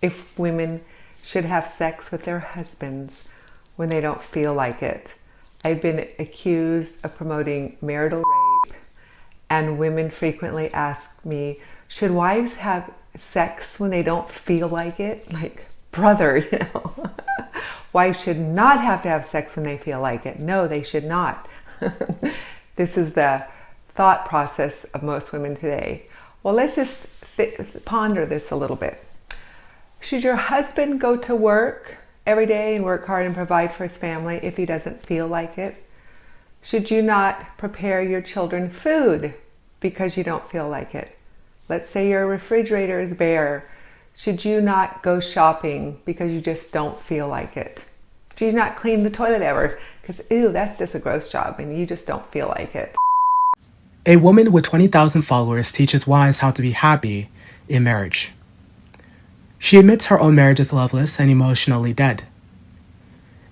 if women should have sex with their husbands when they don't feel like it. I've been accused of promoting marital rape, and women frequently ask me, should wives have sex when they don't feel like it? Like, brother, wives should not have to have sex when they feel like it. No, they should not. This is the thought process of most women today. Well, let's just ponder this a little bit. Should your husband go to work every day and work hard and provide for his family if he doesn't feel like it? Should you not prepare your children food because you don't feel like it? Let's say your refrigerator is bare. Should you not go shopping because you just don't feel like it? Should you not clean the toilet ever? Because, ew, that's just a gross job and you just don't feel like it. A woman with 20,000 followers teaches wives how to be happy in marriage. She admits her own marriage is loveless and emotionally dead.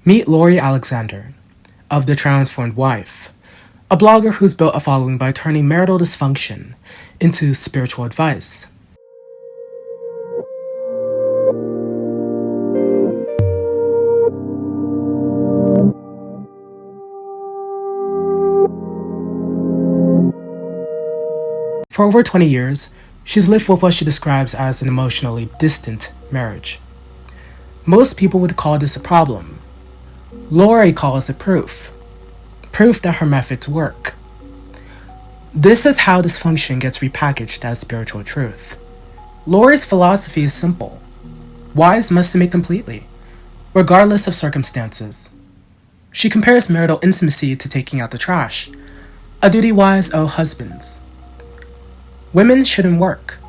Meet Lori Alexander, of The Transformed Wife, a blogger who's built a following by turning marital dysfunction into spiritual advice. For over 20 years, she's lived with what she describes as an emotionally distant marriage. Most people would call this a problem. Lori calls it proof. Proof that her methods work. This is how dysfunction gets repackaged as spiritual truth. Lori's philosophy is simple. Wives must submit completely, regardless of circumstances. She compares marital intimacy to taking out the trash, a duty wives owe husbands. Women shouldn't work.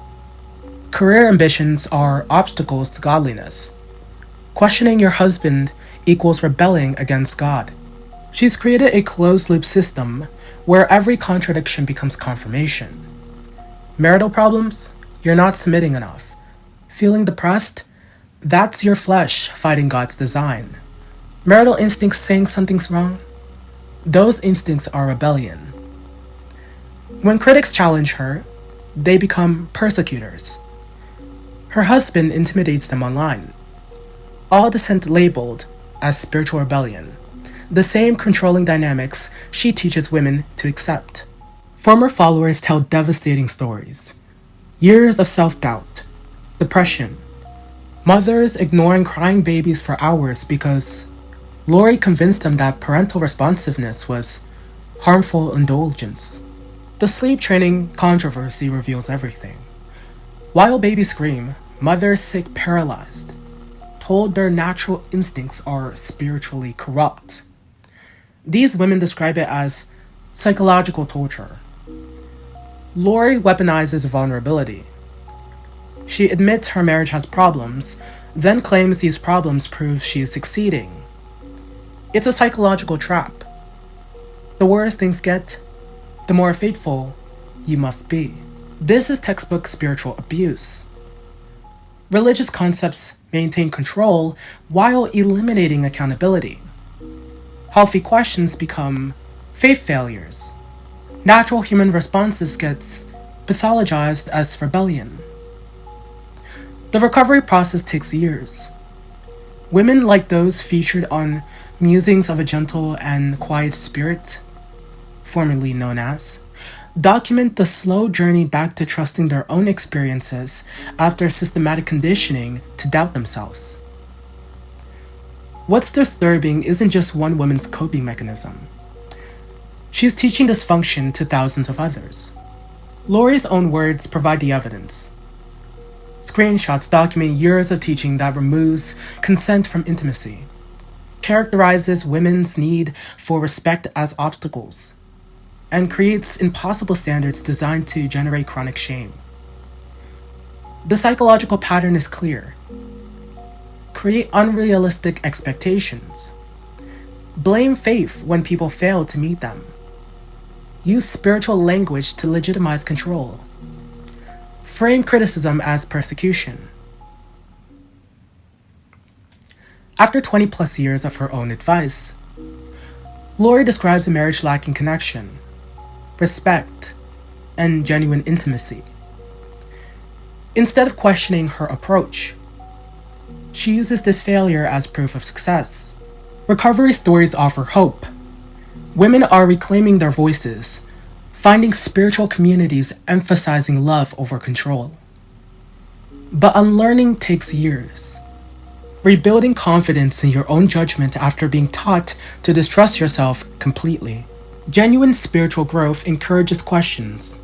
Career ambitions are obstacles to godliness. Questioning your husband equals rebelling against God. She's created a closed-loop system where every contradiction becomes confirmation. Marital problems? You're not submitting enough. Feeling depressed? That's your flesh fighting God's design. Marital instincts saying something's wrong? Those instincts are rebellion. When critics challenge her, they become persecutors. Her husband intimidates them online. All dissent labeled as spiritual rebellion. The same controlling dynamics she teaches women to accept. Former followers tell devastating stories. Years of self-doubt, depression, mothers ignoring crying babies for hours because Lori convinced them that parental responsiveness was harmful indulgence. The sleep training controversy reveals everything. While babies scream, mothers sick paralyzed, told their natural instincts are spiritually corrupt. These women describe it as psychological torture. Lori weaponizes vulnerability. She admits her marriage has problems, then claims these problems prove she is succeeding. It's a psychological trap. The worse things get, the more faithful you must be. This is textbook spiritual abuse. Religious concepts maintain control while eliminating accountability. Healthy questions become faith failures. Natural human responses gets pathologized as rebellion. The recovery process takes years. Women like those featured on Musings of a Gentle and Quiet Spirit, formerly known as, document the slow journey back to trusting their own experiences after systematic conditioning to doubt themselves. What's disturbing isn't just one woman's coping mechanism. She's teaching dysfunction to thousands of others. Lori's own words provide the evidence. Screenshots document years of teaching that removes consent from intimacy, characterizes women's need for respect as obstacles, and creates impossible standards designed to generate chronic shame. The psychological pattern is clear. Create unrealistic expectations. Blame faith when people fail to meet them. Use spiritual language to legitimize control. Frame criticism as persecution. After 20 plus years of her own advice, Lori describes a marriage lacking connection, respect, and genuine intimacy. Instead of questioning her approach, She uses this failure as proof of success. Recovery stories offer hope. Women are reclaiming their voices, finding spiritual communities emphasizing love over control. But unlearning takes years. Rebuilding confidence in your own judgment after being taught to distrust yourself completely. Genuine spiritual growth encourages questions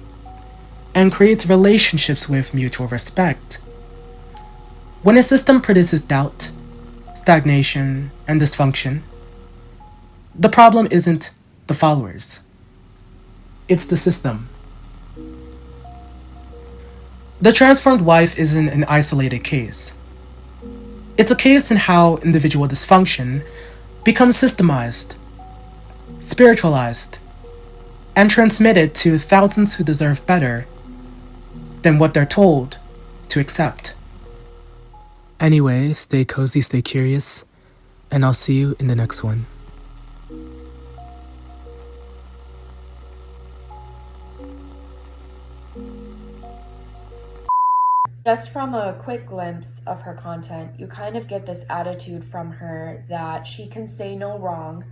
and creates relationships with mutual respect. When a system produces doubt, stagnation, and dysfunction, the problem isn't the followers. It's the system. The transformed wife isn't an isolated case. It's a case in how individual dysfunction becomes systemized, spiritualized, and transmitted to thousands who deserve better than what they're told to accept. Anyway, stay cozy, stay curious, and I'll see you in the next one. Just from a quick glimpse of her content, you kind of get this attitude from her that she can say no wrong,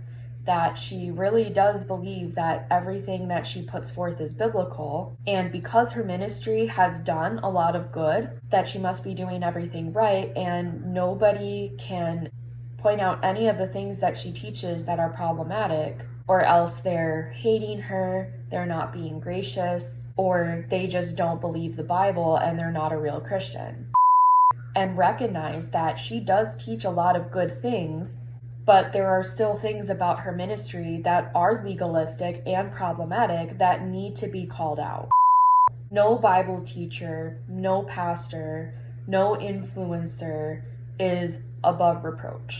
that she really does believe that everything that she puts forth is biblical, and because her ministry has done a lot of good, that she must be doing everything right, and nobody can point out any of the things that she teaches that are problematic, or else they're hating her, they're not being gracious, or they just don't believe the Bible and they're not a real Christian. And recognize that she does teach a lot of good things, but there are still things about her ministry that are legalistic and problematic that need to be called out. No Bible teacher, no pastor, no influencer is above reproach.